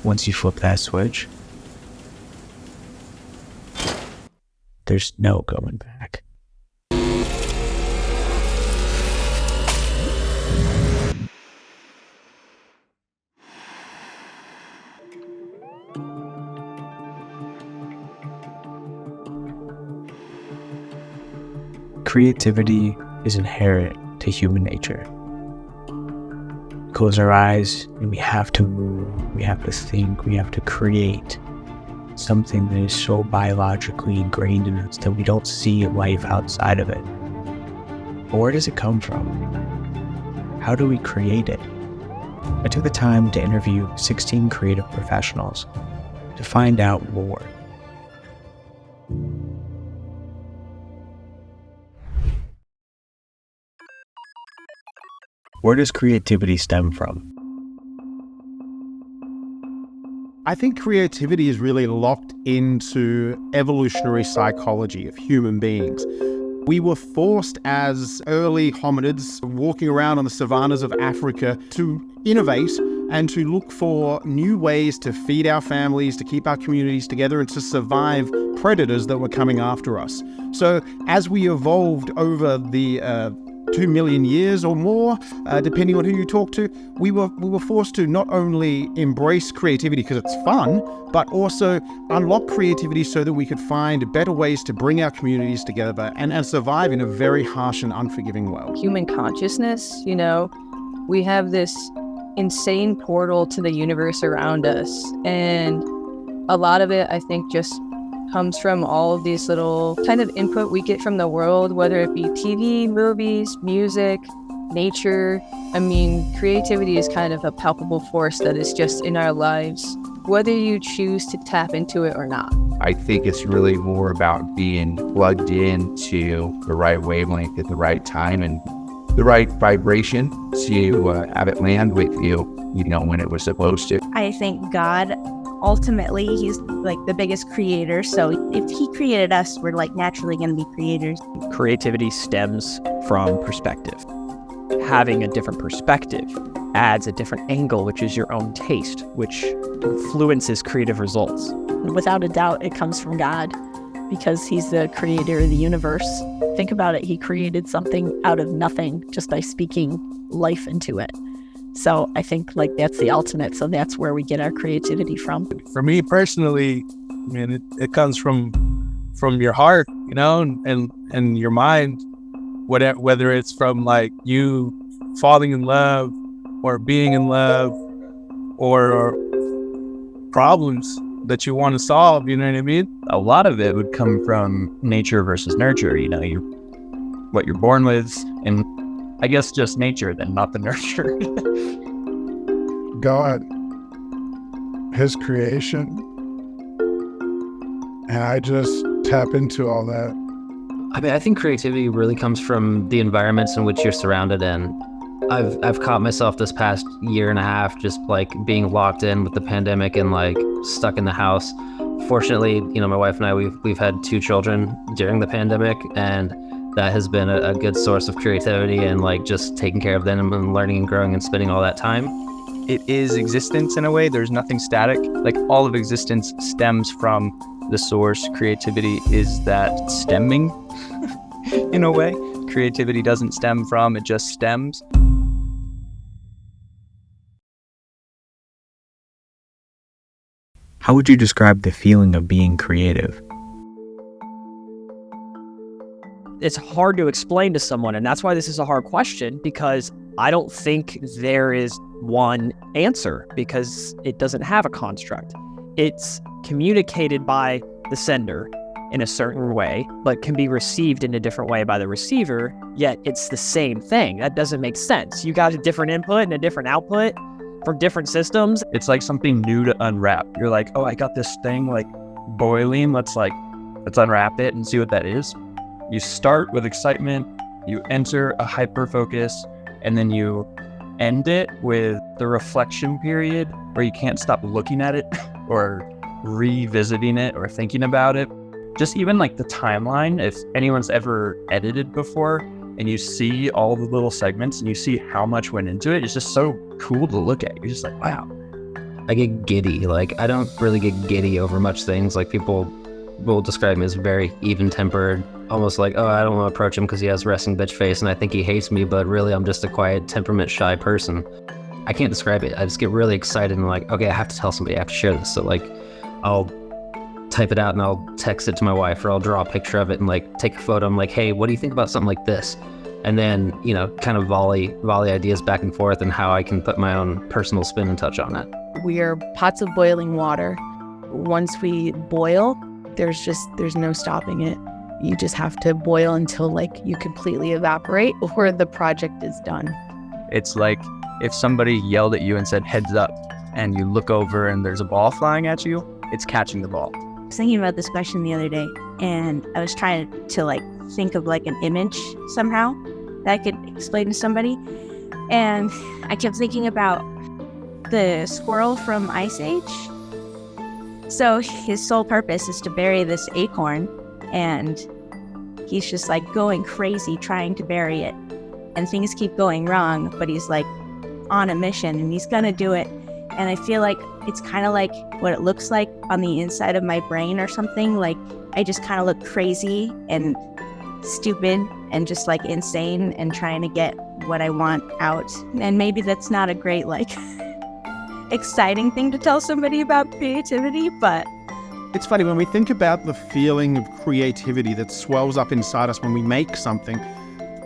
once you flip that switch, there's no going back. Creativity is inherent to human nature. We close our eyes and we have to move, we have to think, we have to create something that is so biologically ingrained in us that we don't see life outside of it. But where does it come from? How do we create it? I took the time to interview 16 creative professionals to find out more. Where does creativity stem from? I think creativity is really locked into evolutionary psychology of human beings. We were forced as early hominids walking around on the savannas of Africa to innovate and to look for new ways to feed our families, to keep our communities together, and to survive predators that were coming after us. So as we evolved over the 2 million years or more, depending on who you talk to, we were forced to not only embrace creativity because it's fun, but also unlock creativity so that we could find better ways to bring our communities together and survive in a very harsh and unforgiving world. Human consciousness, we have this insane portal to the universe around us, and a lot of it, I think, just comes from all of these little kind of input we get from the world, whether it be TV, movies, music, nature. I mean, creativity is kind of a palpable force that is just in our lives, whether you choose to tap into it or not. I think it's really more about being plugged into the right wavelength at the right time and the right vibration to have it land with you, when it was supposed to. I think God, ultimately, he's like the biggest creator. So if he created us, we're like naturally going to be creators. Creativity stems from perspective. Having a different perspective adds a different angle, which is your own taste, which influences creative results. Without a doubt, it comes from God because he's the creator of the universe. Think about it. He created something out of nothing just by speaking life into it. So I think that's the ultimate. So that's where we get our creativity from. For me personally, I mean, it comes from your heart, and your mind, whether it's from you falling in love or being in love or problems that you want to solve, you know what I mean? A lot of it would come from nature versus nurture, what you're born with, and I guess just nature then, not the nurture. God, his creation, and I just tap into all that. I mean, I think creativity really comes from the environments in which you're surrounded in. I've caught myself this past year and a half just being locked in with the pandemic and stuck in the house. Fortunately, my wife and I, we've had 2 children during the pandemic, and that has been a good source of creativity and just taking care of them and learning and growing and spending all that time. It is existence in a way. There's nothing static. All of existence stems from the source. Creativity is that stemming in a way. Creativity doesn't stem from, it just stems. How would you describe the feeling of being creative? It's hard to explain to someone, and that's why this is a hard question, because I don't think there is one answer, because it doesn't have a construct. It's communicated by the sender in a certain way, but can be received in a different way by the receiver, yet it's the same thing. That doesn't make sense. You got a different input and a different output from different systems. It's like something new to unwrap. You're like, oh, I got this thing boiling. Let's unwrap it and see what that is. You start with excitement, you enter a hyper focus, and then you end it with the reflection period where you can't stop looking at it or revisiting it or thinking about it. Just even the timeline, if anyone's ever edited before and you see all the little segments and you see how much went into it, it's just so cool to look at. You're just like, wow, I get giddy. Like, I don't really get giddy over much things. Like, people will describe me as very even-tempered, almost like, oh, I don't want to approach him because he has resting bitch face and I think he hates me, but really I'm just a quiet, temperament shy person. I can't describe it. I just get really excited and like, okay, I have to tell somebody, I have to share this. So like, I'll type it out and I'll text it to my wife, or I'll draw a picture of it and like take a photo. I'm like, hey, what do you think about something like this? And then, you know, kind of volley ideas back and forth and how I can put my own personal spin and touch on it. We are pots of boiling water. Once we boil, there's no stopping it. You just have to boil until like you completely evaporate or the project is done. It's like if somebody yelled at you and said heads up and you look over and there's a ball flying at you, it's catching the ball. I was thinking about this question the other day, and I was trying to like think of like an image somehow that I could explain to somebody. And I kept thinking about the squirrel from Ice Age. So his sole purpose is to bury this acorn, and he's just like going crazy trying to bury it. And things keep going wrong, but he's like on a mission and he's gonna do it. And I feel like it's kind of like what it looks like on the inside of my brain or something. Like I just kind of look crazy and stupid and just like insane and trying to get what I want out. And maybe that's not a great like exciting thing to tell somebody about creativity, but It's funny, when we think about the feeling of creativity that swells up inside us when we make something,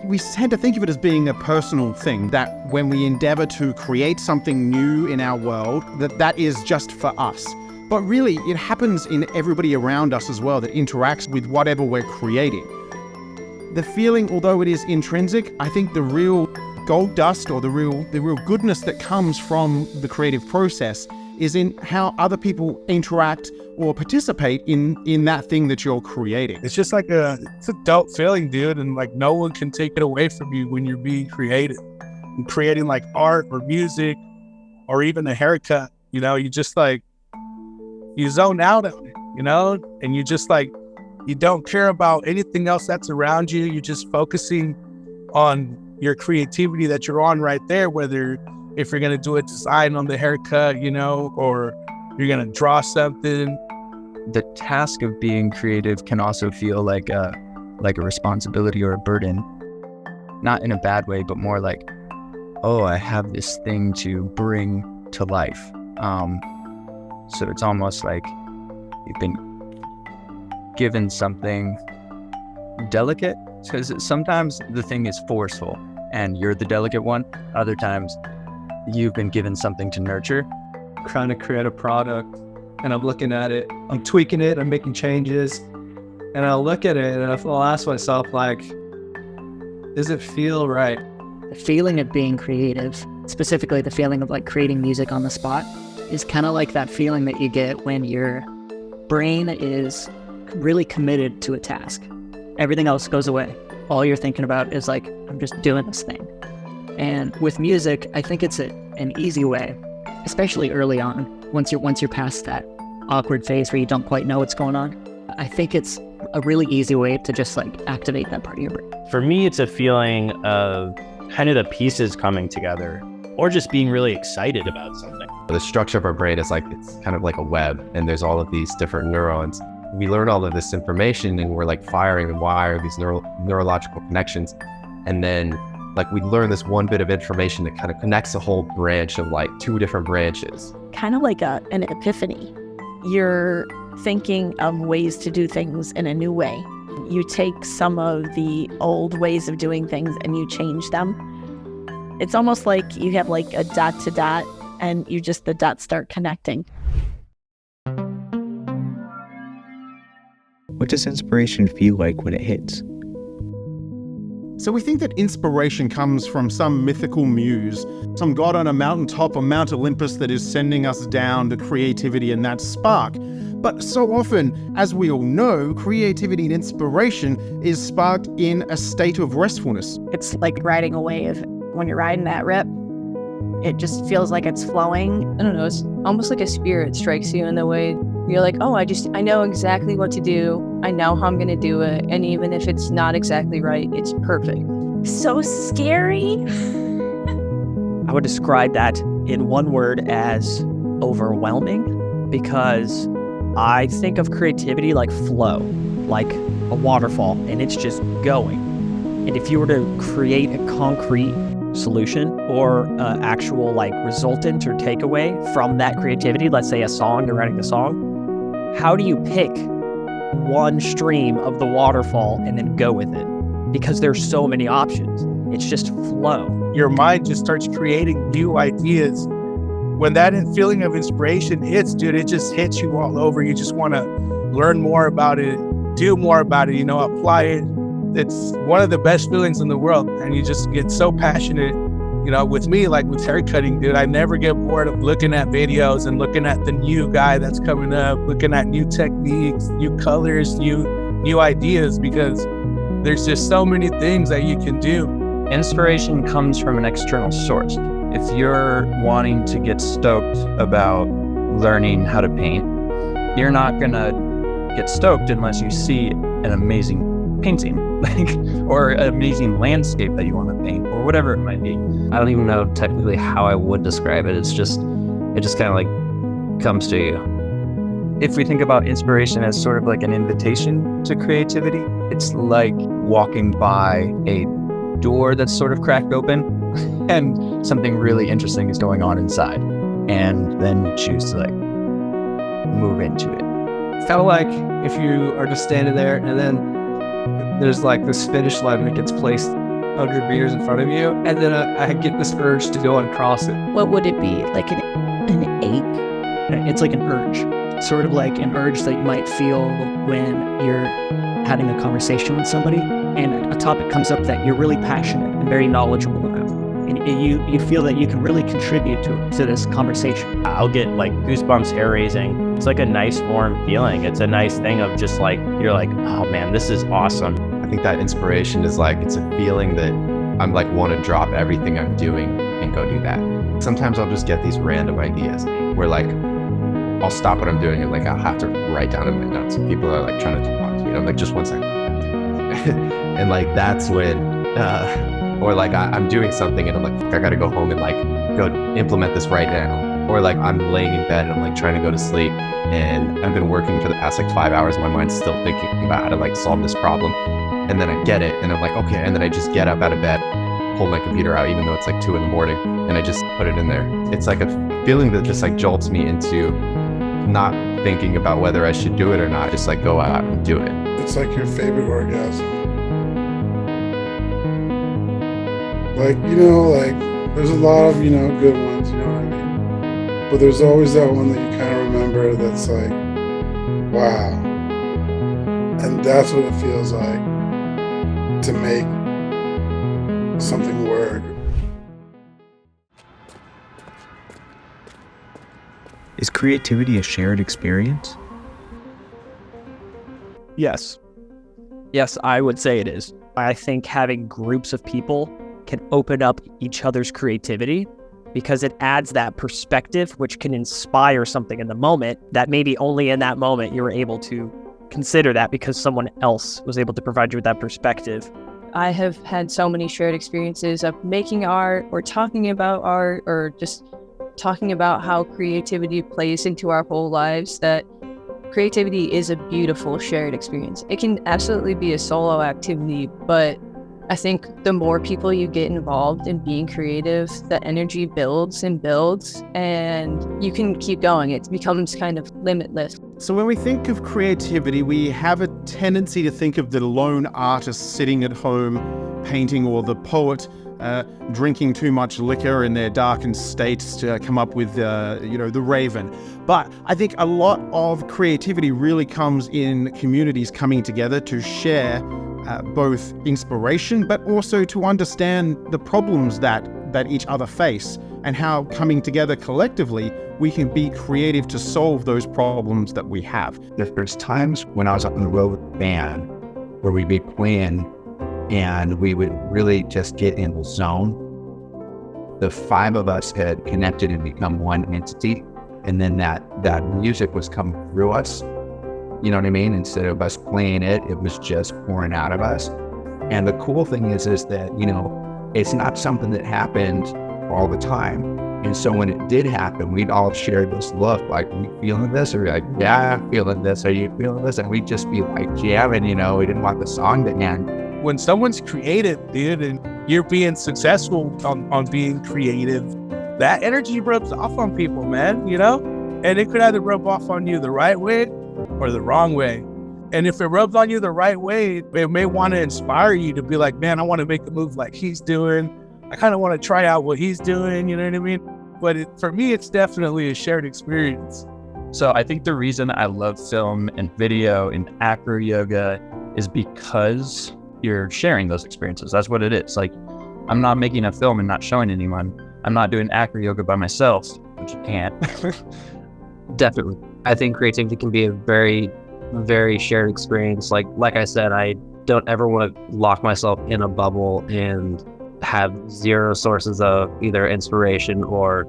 we tend to think of it as being a personal thing, that when we endeavor to create something new in our world, that is just for us. But really, it happens in everybody around us as well that interacts with whatever we're creating. The feeling, although it is intrinsic, I think the real gold dust or the real goodness that comes from the creative process is in how other people interact or participate in that thing that you're creating. It's just like it's a dope feeling, dude. And like no one can take it away from you when you're being creative and creating like art or music or even a haircut. You know, you just like, you zone out on it, you know, and you just like, you don't care about anything else that's around you. You're just focusing on your creativity that you're on right there, whether if you're going to do a design on the haircut, you know, or you're going to draw something. The task of being creative can also feel like a responsibility or a burden. Not in a bad way, but more like, oh, I have this thing to bring to life. So it's almost like you've been given something delicate, because sometimes the thing is forceful and you're the delicate one. Other times you've been given something to nurture. Trying to create a product, and I'm looking at it, I'm tweaking it, I'm making changes, and I'll look at it and I'll ask myself, like, does it feel right? The feeling of being creative, specifically the feeling of like creating music on the spot, is kind of like that feeling that you get when your brain is really committed to a task. Everything else goes away. All you're thinking about is like, I'm just doing this thing. And with music, I think it's an easy way, especially early on, once you're past that awkward phase where you don't quite know what's going on. I think it's a really easy way to just like activate that part of your brain. For me, it's a feeling of kind of the pieces coming together, or just being really excited about something. The structure of our brain is like, it's kind of like a web, and there's all of these different neurons. We learn all of this information and we're like firing and wire these neurological connections. And then like we learn this one bit of information that kind of connects a whole branch of like two different branches. Kind of like an epiphany. You're thinking of ways to do things in a new way. You take some of the old ways of doing things and you change them. It's almost like you have like a dot to dot and the dots start connecting. What does inspiration feel like when it hits? So we think that inspiration comes from some mythical muse, some god on a mountaintop or Mount Olympus that is sending us down the creativity and that spark. But so often, as we all know, creativity and inspiration is sparked in a state of restfulness. It's like riding a wave. When you're riding that rip, it just feels like it's flowing. I don't know, it's almost like a spirit strikes you in the way. You're like, oh, I know exactly what to do. I know how I'm going to do it. And even if it's not exactly right, it's perfect. So scary. I would describe that in one word as overwhelming because I think of creativity like flow, like a waterfall, and it's just going. And if you were to create a concrete solution or actual like resultant or takeaway from that creativity, let's say a song, you're writing a song, how do you pick one stream of the waterfall and then go with it? Because there's so many options. It's just flow. Your mind just starts creating new ideas. When that feeling of inspiration hits, dude, it just hits you all over. You just want to learn more about it, do more about it, apply it. It's one of the best feelings in the world. And you just get so passionate. With me, like with haircutting, dude, I never get bored of looking at videos and looking at the new guy that's coming up, looking at new techniques, new colors, new ideas, because there's just so many things that you can do. Inspiration comes from an external source. If you're wanting to get stoked about learning how to paint, you're not gonna get stoked unless you see an amazing painting, or an amazing landscape that you want to paint, or whatever it might be. I don't even know technically how I would describe it. It just kind of like comes to you. If we think about inspiration as sort of like an invitation to creativity, it's like walking by a door that's sort of cracked open and something really interesting is going on inside. And then you choose to like move into it. Felt like if you are just standing there and then there's like this finish line that gets placed 100 meters in front of you, and then I get this urge to go and cross it. What would it be? Like an ache? It's like an urge. Sort of like an urge that you might feel when you're having a conversation with somebody and a topic comes up that you're really passionate and very knowledgeable about. And you feel that you can really contribute to this conversation. I'll get like goosebumps, hair raising. It's like a nice warm feeling. It's a nice thing of just like, you're like, oh man, this is awesome. I think that inspiration is like, it's a feeling that I'm like, want to drop everything I'm doing and go do that. Sometimes I'll just get these random ideas where like, I'll stop what I'm doing and like, I'll have to write down in my notes. People are like trying to talk to me. I'm like, just 1 second. And like, that's when, or like I'm doing something and I'm like, I gotta go home and like go implement this right now. Or like I'm laying in bed and I'm like trying to go to sleep and I've been working for the past like 5 hours and my mind's still thinking about how to like solve this problem. And then I get it and I'm like, okay. And then I just get up out of bed, pull my computer out, even though it's like 2 a.m, and I just put it in there. It's like a feeling that just like jolts me into not thinking about whether I should do it or not. Just like go out and do it. It's like your favorite orgasm. Like, like there's a lot of, good ones, you know what I mean? But there's always that one that you kind of remember that's like, wow. And that's what it feels like to make something work. Is creativity a shared experience? Yes. Yes, I would say it is. I think having groups of people can open up each other's creativity because it adds that perspective, which can inspire something in the moment that maybe only in that moment you were able to consider that because someone else was able to provide you with that perspective. I have had so many shared experiences of making art or talking about art or just talking about how creativity plays into our whole lives, that creativity is a beautiful shared experience. It can absolutely be a solo activity, but I think the more people you get involved in being creative, the energy builds and builds, and you can keep going. It becomes kind of limitless. So when we think of creativity, we have a tendency to think of the lone artist sitting at home painting, or the poet drinking too much liquor in their darkened states to come up with, the Raven. But I think a lot of creativity really comes in communities coming together to share both inspiration, but also to understand the problems that each other face, and how coming together collectively, we can be creative to solve those problems that we have. There's times when I was on the road with the band where we'd be playing and we would really just get in the zone. The 5 of us had connected and become one entity, and then that music was coming through us. You know what I mean? Instead of us playing it, it was just pouring out of us. And the cool thing is that, it's not something that happened all the time. And so when it did happen, we'd all share this look, like, "Are you feeling this?" Or like, "Yeah, I'm feeling this. Are you feeling this?" And we'd just be like jamming, we didn't want the song to end. When someone's creative, dude, and you're being successful on being creative, that energy rubs off on people, man, And it could either rub off on you the right way or the wrong way. And if it rubs on you the right way, it may want to inspire you to be like, man, I want to make a move like he's doing. I kind of want to try out what he's doing, you know what I mean? But for me, it's definitely a shared experience. So I think the reason I love film and video and acro yoga is because you're sharing those experiences. That's what it is. Like, I'm not making a film and not showing anyone. I'm not doing acro yoga by myself, which you can't. Definitely. I think creativity can be a very, very shared experience. Like I said, I don't ever want to lock myself in a bubble and have zero sources of either inspiration or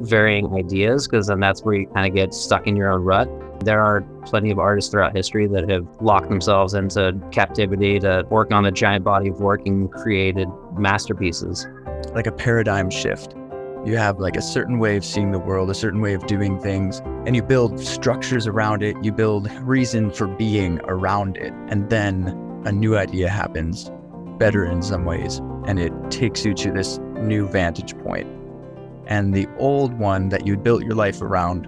varying ideas, because then that's where you kind of get stuck in your own rut. There are plenty of artists throughout history that have locked themselves into captivity to work on a giant body of work and created masterpieces. Like a paradigm shift. You have like a certain way of seeing the world, a certain way of doing things, and you build structures around it. You build reason for being around it. And then a new idea happens, better in some ways, and it takes you to this new vantage point. And the old one that you built your life around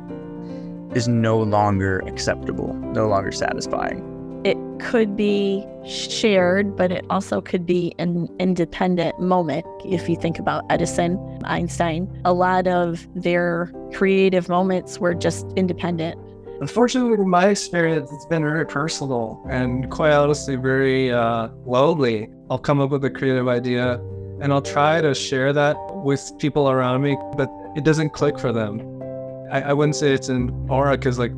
is no longer acceptable, no longer satisfying. It could be shared, but it also could be an independent moment. If you think about Edison, Einstein, a lot of their creative moments were just independent. Unfortunately, in my experience, it's been very personal and quite honestly very lonely. I'll come up with a creative idea and I'll try to share that with people around me, but it doesn't click for them. I wouldn't say it's an aura because it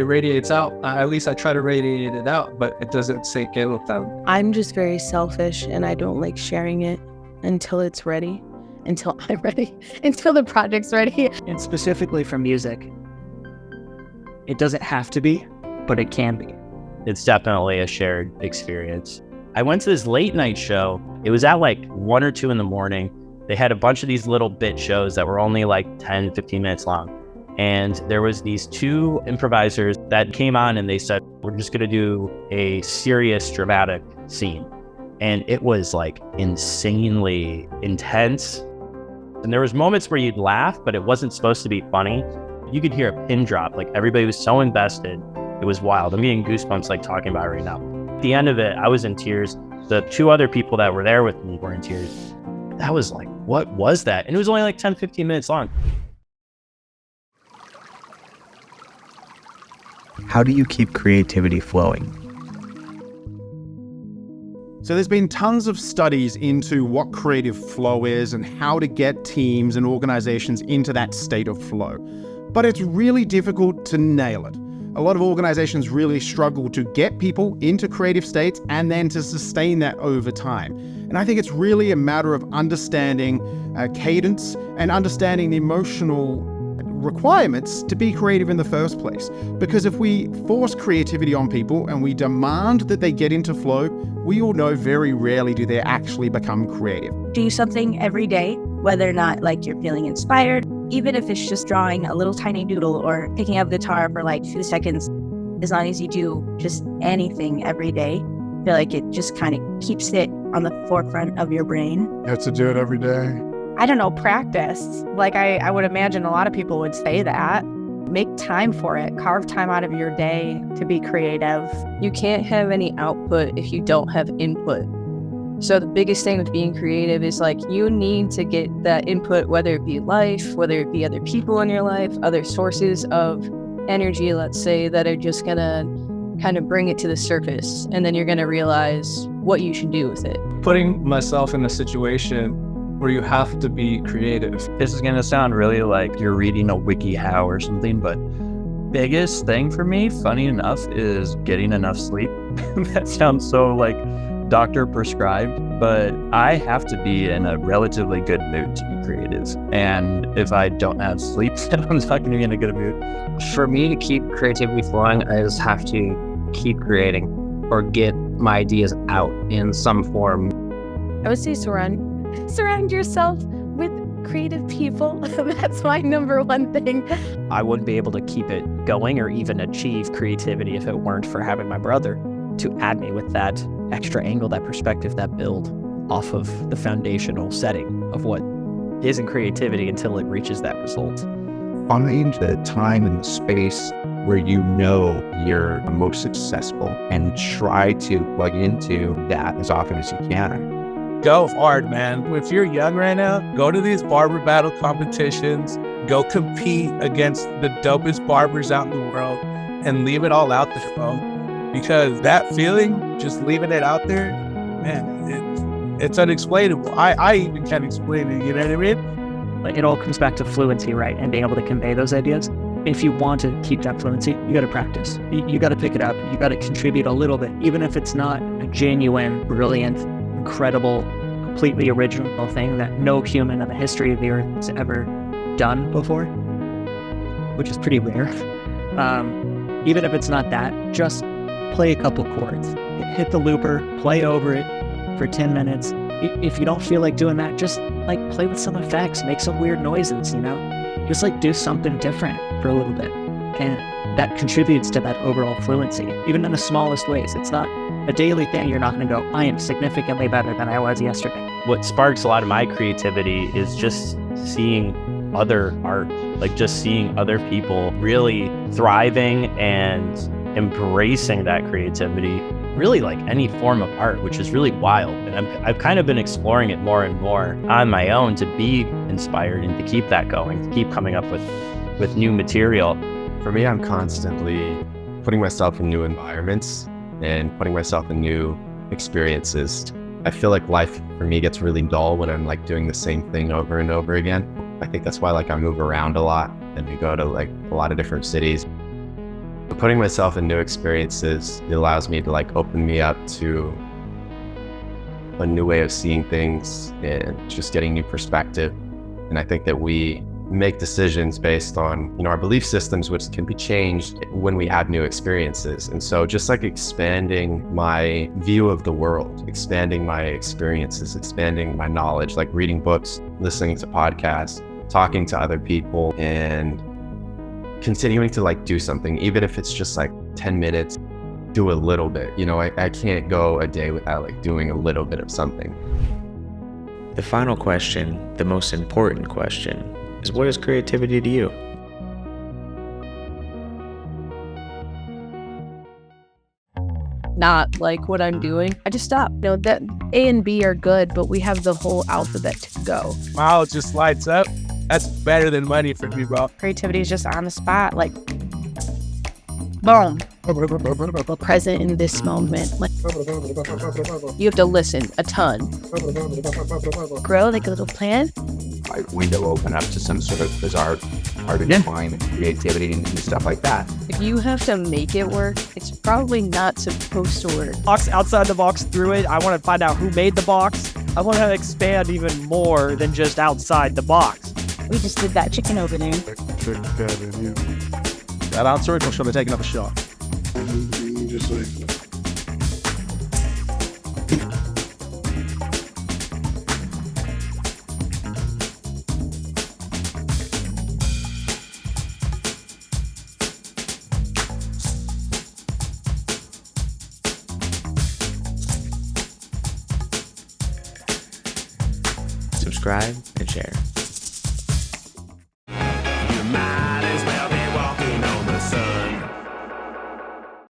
radiates out. At least I try to radiate it out, but it doesn't sink in with them. I'm just very selfish and I don't like sharing it until it's ready, until I'm ready, until the project's ready. And specifically for music, it doesn't have to be, but it can be. It's definitely a shared experience. I went to this late night show. It was at like 1 or 2 in the morning. They had a bunch of these little bit shows that were only like 10, 15 minutes long. And there was these 2 improvisers that came on and they said, we're just going to do a serious dramatic scene. And it was like insanely intense. And there was moments where you'd laugh, but it wasn't supposed to be funny. You could hear a pin drop. Like everybody was so invested. It was wild. I'm getting goosebumps like talking about it right now. At the end of it, I was in tears. The 2 other people that were there with me were in tears. That was like, what was that? And it was only like 10, 15 minutes long. How do you keep creativity flowing? So there's been tons of studies into what creative flow is and how to get teams and organizations into that state of flow. But it's really difficult to nail it. A lot of organizations really struggle to get people into creative states and then to sustain that over time. And I think it's really a matter of understanding cadence and understanding the emotional requirements to be creative in the first place. Because if we force creativity on people and we demand that they get into flow, we all know very rarely do they actually become creative. Do something every day, whether or not like you're feeling inspired, even if it's just drawing a little tiny doodle or picking up guitar for like 2 seconds. As long as you do just anything every day, I feel like it just kind of keeps it on the forefront of your brain. You have to do it every day. I don't know, practice. Like I would imagine a lot of people would say that. Make time for it. Carve time out of your day to be creative. You can't have any output if you don't have input. So the biggest thing with being creative is like you need to get that input, whether it be life, whether it be other people in your life, other sources of energy, let's say, that are just gonna kind of bring it to the surface. And then you're gonna realize what you should do with it. Putting myself in a situation where you have to be creative. This is gonna sound really like you're reading a WikiHow or something, but biggest thing for me, funny enough, is getting enough sleep. That sounds so like doctor prescribed, but I have to be in a relatively good mood to be creative. And if I don't have sleep, then I'm not gonna be in a good mood. For me to keep creativity flowing, I just have to keep creating or get my ideas out in some form. I would say surround yourself with creative people. That's my number one thing. I wouldn't be able to keep it going or even achieve creativity if it weren't for having my brother to add me with that extra angle, that perspective, that build off of the foundational setting of what isn't creativity until it reaches that result. Find the time and the space where you know you're most successful and try to plug into that as often as you can. Go hard, man. If you're young right now, go to these barber battle competitions, go compete against the dopest barbers out in the world, and leave it all out there, bro. Because that feeling, just leaving it out there, man, it's unexplainable. I even can't explain it, you know what I mean? It all comes back to fluency, right? And being able to convey those ideas. If you want to keep that fluency, you got to practice. You got to pick it up. You got to contribute a little bit, even if it's not a genuine, brilliant, incredible, completely original thing that no human in the history of the earth has ever done before, which is pretty rare. Even if it's not that, just play a couple chords, hit the looper, play over it for 10 minutes. If you don't feel like doing that, just like play with some effects, make some weird noises, you know? Just like do something different for a little bit. And that contributes to that overall fluency, even in the smallest ways. It's not a daily thing. You're not going to go, I am significantly better than I was yesterday. What sparks a lot of my creativity is just seeing other art, like just seeing other people really thriving and embracing that creativity, really like any form of art, which is really wild. And I've kind of been exploring it more and more on my own to be inspired and to keep that going, to keep coming up with new material. For me, I'm constantly putting myself in new environments and putting myself in new experiences. I feel like life for me gets really dull when I'm like doing the same thing over and over again. I think that's why like I move around a lot and we go to like a lot of different cities. But putting myself in new experiences, it allows me to like open me up to a new way of seeing things and just getting new perspective. And I think that we make decisions based on, you know, our belief systems, which can be changed when we have new experiences. And so just like expanding my view of the world, expanding my experiences, expanding my knowledge, like reading books, listening to podcasts, talking to other people, and continuing to like do something, even if it's just like 10 minutes, do a little bit. You know, I can't go a day without like doing a little bit of something. The final question, the most important question, is what is creativity to you? Not like what I'm doing. I just stop. You know, that A and B are good, but we have the whole alphabet to go. Smile just lights up. That's better than money for me, bro. Creativity is just on the spot, like, boom. Present in this moment. Like, you have to listen a ton. Grow like a little plant. A window open up to some sort of bizarre art and design and creativity and stuff like that. If you have to make it work, it's probably not supposed to work. Box outside the box, through it. I want to find out who made the box. I want to expand even more than just outside the box. We just did that chicken opening. That answer it, or should I take another shot? Just like Subscribe and share.